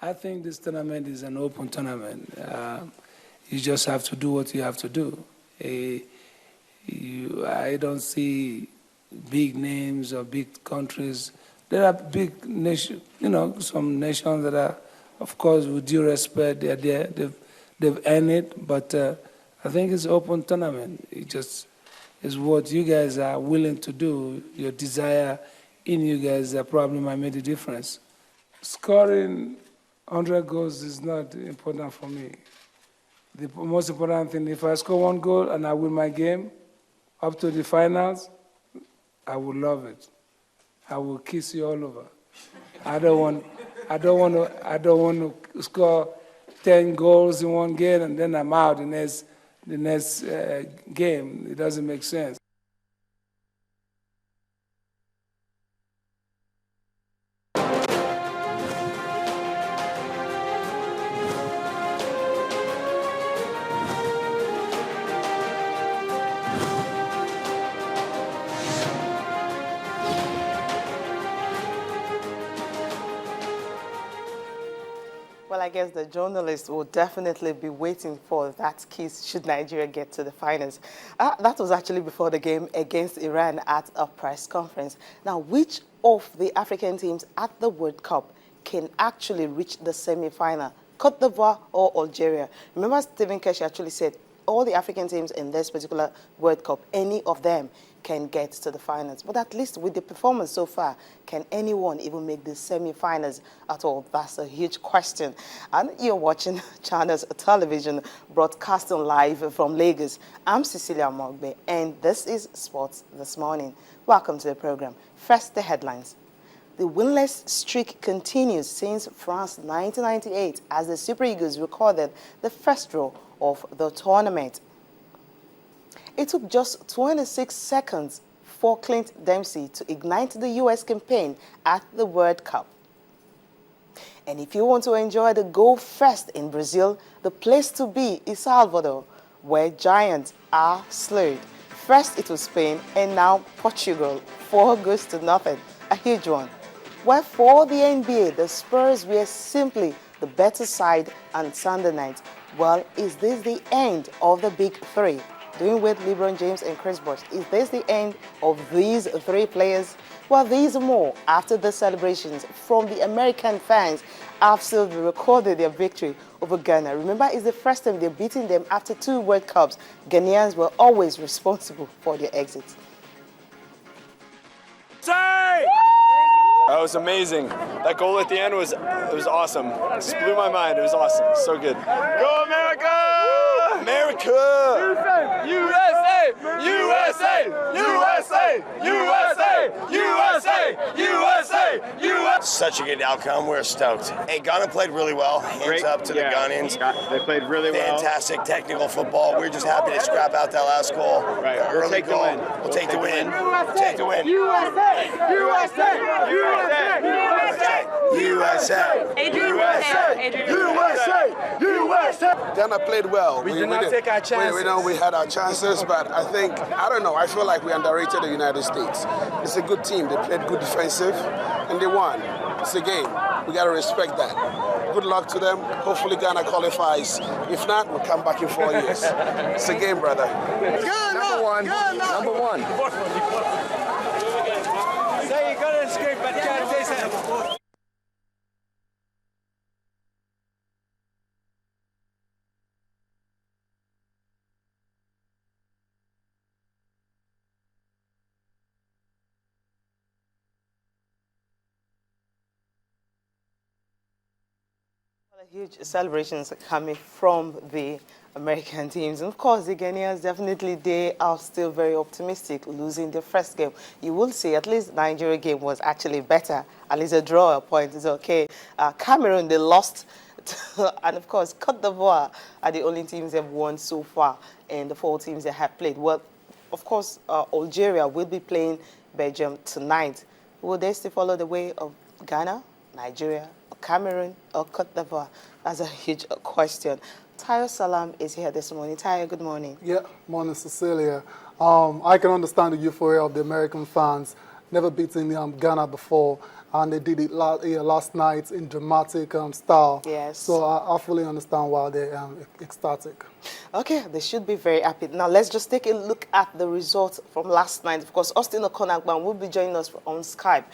I think this tournament is an open tournament. You just have to do what you have to do. I don't see big names or big countries. There are big nations, some nations that are, of course, with due respect, they're there. They've earned it, but I think it's an open tournament. It just is what you guys are willing to do. Your desire in you guys probably might make the difference. Scoring 100 goals is not important for me. The most important thing, if I score 1 goal and I win my game up to the finals, I will love it. I will kiss you all over. I don't want to score 10 goals in 1 game and then I'm out the next game. It doesn't make sense. Well, I guess the journalists will definitely be waiting for that kiss should Nigeria get to the finals. That was actually before the game against Iran at a press conference. Now, which of the African teams at the World Cup can actually reach the semi-final? Cote d'Ivoire or Algeria? Remember, Stephen Keshi actually said all the African teams in this particular World Cup, any of them can get to the finals. But at least with the performance so far, can anyone even make the semi-finals at all? That's a huge question. And you're watching Channels Television, broadcasting live from Lagos. I'm Cecilia Mogbe, and this is Sports This Morning. Welcome to the program. First, the headlines. The winless streak continues since France 1998 as the Super Eagles recorded the first draw of the tournament. It took just 26 seconds for Clint Dempsey to ignite the U.S. campaign at the World Cup. And if you want to enjoy the Go Fest in Brazil, the place to be is Salvador, where giants are slayed. First it was Spain and now Portugal, 4-0, a huge one. Where for the NBA, the Spurs were simply the better side on Sunday night. Well, is this the end of the big three? Doing with LeBron James and Chris Bosh. Is this the end of these three players? Well, these are more after the celebrations from the American fans after they recorded their victory over Ghana. Remember, it's the first time they're beating them after 2 World Cups. Ghanaians were always responsible for their exits. That was amazing. That goal at the end was awesome. It just blew my mind. It was awesome. So good. Go America! America! USA! USA! USA! USA! USA! USA! USA! Such a good outcome. We're stoked. Hey, Ghana played really well. Hands up to the Ghanaians. They played really well. Fantastic technical football. We're just happy to scrap out that last goal. Right. Early We'll take goal. the win. We'll take the win. We'll take the win. USA! USA! USA! USA! USA! USA! Ghana played well. We did not take our chances. We had our chances, but I feel like we underrated the United States. It's a good team. They played good defensive, and they won. It's a game. We got to respect that. Good luck to them. Hopefully Ghana qualifies. If not, we'll come back in 4 years. It's a game, brother. Ghana! Number one. Ghana! Number one. Say you got to escape, but can't say something. Huge celebrations coming from the American teams. And of course, the Ghanaians, definitely, they are still very optimistic, losing their first game. You will see at least Nigeria game was actually better. At least a draw, a point is okay. Cameroon, they lost. And of course, Cote d'Ivoire are the only teams that have won so far in the 4 teams that have played. Well, of course, Algeria will be playing Belgium tonight. Will they still follow the way of Ghana, Nigeria, Cameroon, or Cote d'Ivoire? That's a huge question. Tayo Salam is here this morning. Tayo, good morning. Yeah, morning, Cecilia. I can understand the euphoria of the American fans never beaten Ghana before, and they did it last night in dramatic style. Yes. So I fully understand why they're ecstatic. Okay, they should be very happy. Now, let's just take a look at the results from last night. Of course, Austin Okonagban will be joining us on Skype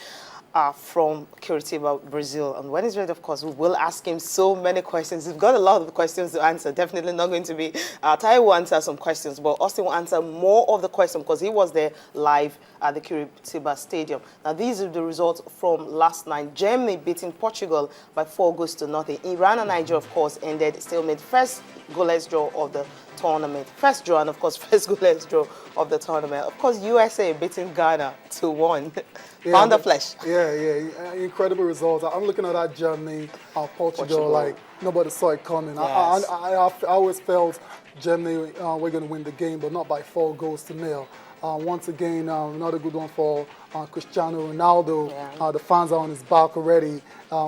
from Curitiba, Brazil. And when he's ready, of course, we will ask him so many questions. We've got a lot of questions to answer. Definitely not going to be... Tai will answer some questions, but Austin will answer more of the questions because he was there live at the Curitiba Stadium. Now, these are the results from last night. Germany beating Portugal by 4-0. Iran and Nigeria, of course, ended stalemate. First goalless draw of the tournament. First draw, and of course, first goalless draw of the tournament. Of course, USA beating Ghana 2-1. Pound of flesh. Yeah, incredible results. I'm looking at that Germany, Portugal, like nobody saw it coming. Yes. I always felt Germany were going to win the game, but not by 4-0. Once again, another good one for Cristiano Ronaldo. Yeah. The fans are on his back already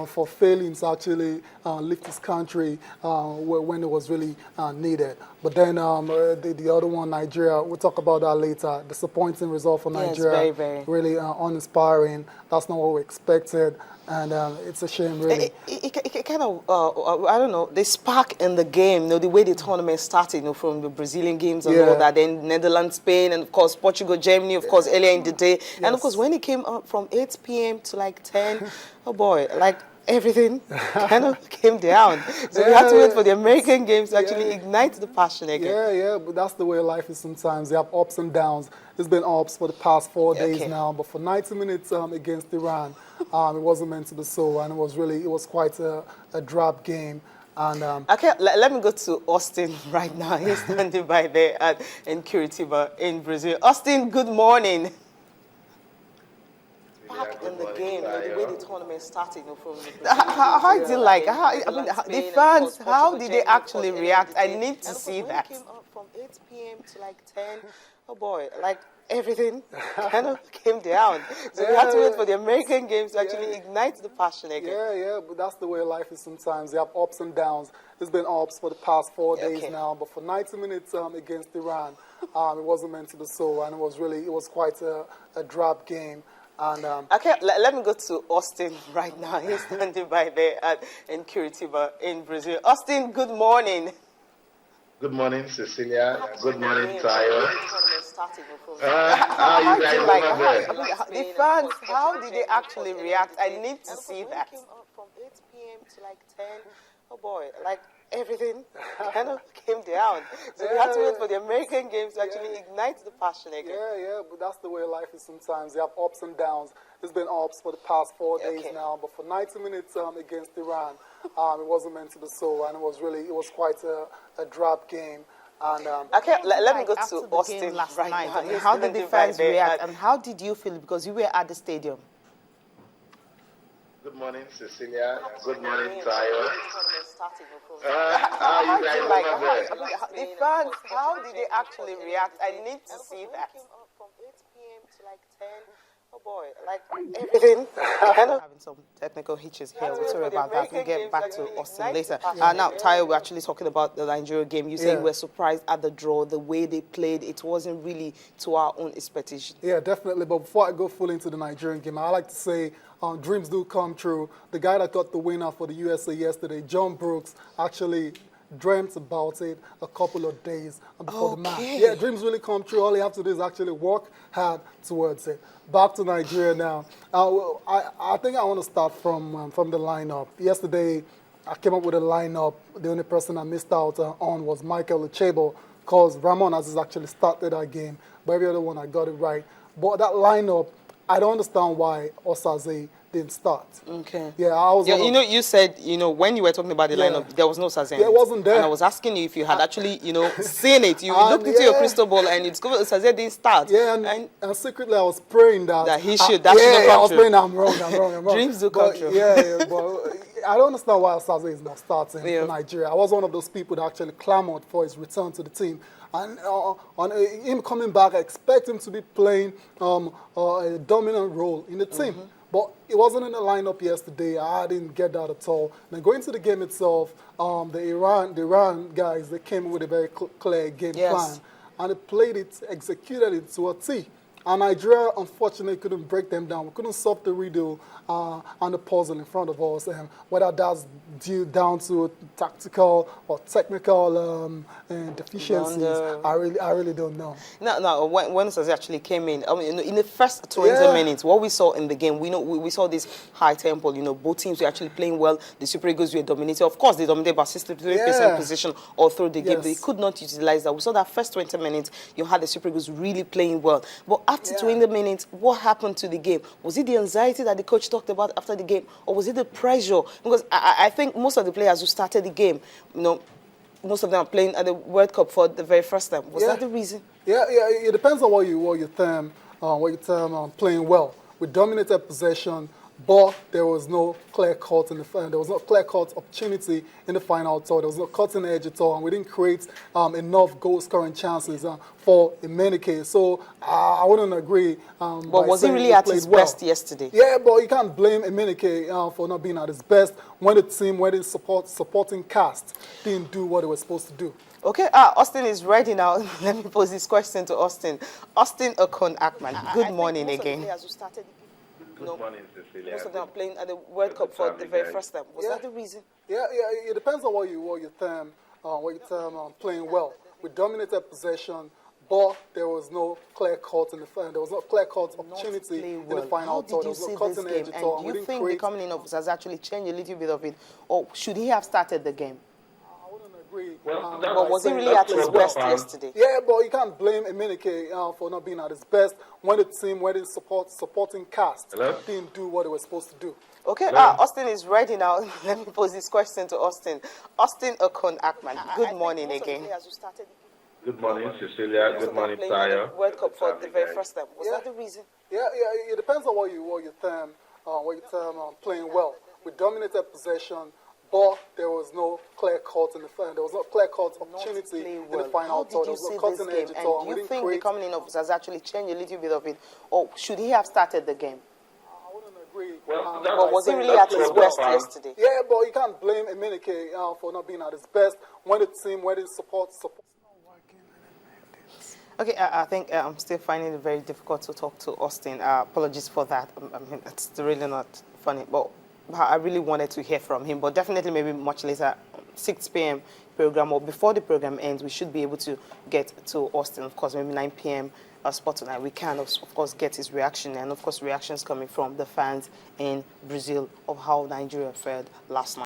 for failing to actually lift his country when it was really needed. But then the other one, Nigeria, we'll talk about that later. Disappointing result for Nigeria. Yes, very. Really uninspiring. That's not what we expected. And it's a shame, really. It kind of, I don't know, the spark in the game, the way the tournament started, from the Brazilian games and all that, then Netherlands, Spain, and of course Portugal, Germany, of course, earlier in the day. Yes. And of course, when it came up from 8 p.m. to like 10, oh boy, like everything kind of came down. So we had to wait for the American games to actually ignite the passion again. Yeah, but that's the way life is sometimes. You have ups and downs. It's been ups for the past 4 days now, but for 90 minutes against Iran, it wasn't meant to be so, and it was quite a drab game. And okay, let me go to Austin right now. He's standing by there in Curitiba in Brazil. Austin, good morning. Back in the game, the way the tournament started, from how did you like? The fans, how did they actually react? I need to see that. When it came up from 8 p.m. to like 10, oh boy, like everything kind of came down. So we had to wait for the American games to actually ignite the passion again. Yeah, but that's the way life is sometimes. You have ups and downs. It's been ups for the past 4 days now, but for 90 minutes against Iran, it wasn't meant to be so, and it was quite a drab game. And, okay, let me go to Austin right now. He's standing by there in Curitiba in Brazil. Austin, good morning. Good morning, Cecilia. Good morning, Tayo. How did you like? The fans, how did they actually react? I need to see that. From 8 p.m. to like 10, oh boy, like everything kind of came down. So we had to wait for the American games to actually ignite the passion again. Yeah, but that's the way life is sometimes. You have ups and downs. It's been ups for the past 4 days now, but for 90 minutes against Iran, it wasn't meant to be so, and it was quite a drab game. And, okay, let me go to Austin last night. How did the fans react, and how did you feel because you were at the stadium? Good morning, Cecilia. Good morning, Tayo. How did you like? The fans, how did they actually react? I need to see that. From 8 p.m. to like 10. Oh boy, like everything. Kind of having some technical hitches here. We'll sorry about that. We'll get back to Austin later. Now, Tayo, we're actually talking about the Nigeria game. You say you were surprised at the draw, the way they played. It wasn't really to our own expectation. Yeah, definitely. But before I go fully into the Nigerian game, I like to say dreams do come true. The guy that got the winner for the USA yesterday, John Brooks, actually dreamt about it a couple of days before the match. Yeah, dreams really come true. All you have to do is actually work hard towards it. Back to Nigeria now. I think I want to start from the lineup. Yesterday, I came up with a lineup. The only person I missed out on was Michael Uchebo, because Ramon has actually started that game. But every other one, I got it right. But that lineup, I don't understand why Osaze didn't start. Okay. Yeah, I was. You said, when you were talking about the lineup, there was no Sazen. Yeah, it wasn't there. And I was asking you if you had actually, seen it. You looked into your crystal ball and you discovered Sazen didn't start. Yeah, and secretly I was praying that he should. That should come true. I was praying I'm wrong. Dreams do come true. Yeah, but I don't understand why Osaze is not starting for Nigeria. I was one of those people that actually clamored for his return to the team. And on him coming back, I expect him to be playing a dominant role in the team. But it wasn't in the lineup yesterday. I didn't get that at all. Then going to the game itself, the Iran guys, they came with a very clear game plan. And they played it, executed it to a T. And Nigeria, unfortunately, couldn't break them down. We couldn't solve the riddle and the puzzle in front of us. Whether that's due down to tactical or technical deficiencies, I really don't know. No, when Sazi actually came in, I mean, in the first 20 minutes, what we saw in the game, we saw this high tempo. Both teams were actually playing well. The Super Eagles were dominating. Of course, they dominated about 63% position all through the game. They could not utilize that. We saw that first 20 minutes, you had the Super Eagles really playing well. But after 20 minutes, what happened to the game? Was it the anxiety that the coach talked about after the game, or was it the pressure? Because I think most of the players who started the game, most of them are playing at the World Cup for the very first time. Was that the reason? Yeah. It depends on what you term playing well. We dominated possession, but there was no clear-cut in the final. There was no clear-cut opportunity in the final third. There was no cutting edge at all, and we didn't create enough goal-scoring chances for Emenike. So I wouldn't agree. But was he really at his best yesterday? Yeah, but you can't blame Emenike for not being at his best when the team, when the supporting cast didn't do what they were supposed to do. Okay, Austin is ready now. Let me pose this question to Austin. Austin Okon-Akman, good morning again. Good morning, Cecilia. Most of them are playing at the World Cup for the very first time. Was that the reason? Yeah. It depends on what you term playing well. We dominated possession, but there was no clear-cut in the final. There was no clear-cut opportunity in the final third. There was no cutting edge at all. And do you think the coming in of has actually changed a little bit of it, or should he have started the game? But was he really at his best yesterday? Yeah, but you can't blame Emenike for not being at his best when the team, when the supporting cast didn't do what they were supposed to do. Okay, Austin is ready now. Let me pose this question to Austin. Austin Okon-Akman, good morning again. Good morning, Cecilia. Good morning, Tayo. World Cup for the very first time. Was that the reason? Yeah. It depends on what you term playing well. We dominated possession, but there was no clear-cut in the final. There was no clear-cut opportunity in the final third. There was no cutting edge at all. And do you think the coming in of has actually changed a little bit of it, or should he have started the game? I wouldn't agree. But was he really at his best yesterday? Yeah, but you can't blame Emenike for not being at his best when the team, when the support. Okay, I think I'm still finding it very difficult to talk to Austin. Apologies for that. I mean, it's really not funny, but I really wanted to hear from him. But definitely maybe much later, 6 p.m. program, or before the program ends, we should be able to get to Austin. Of course, maybe 9 p.m. Spot tonight. We can, of course, get his reaction, and of course, reactions coming from the fans in Brazil of how Nigeria fared last night.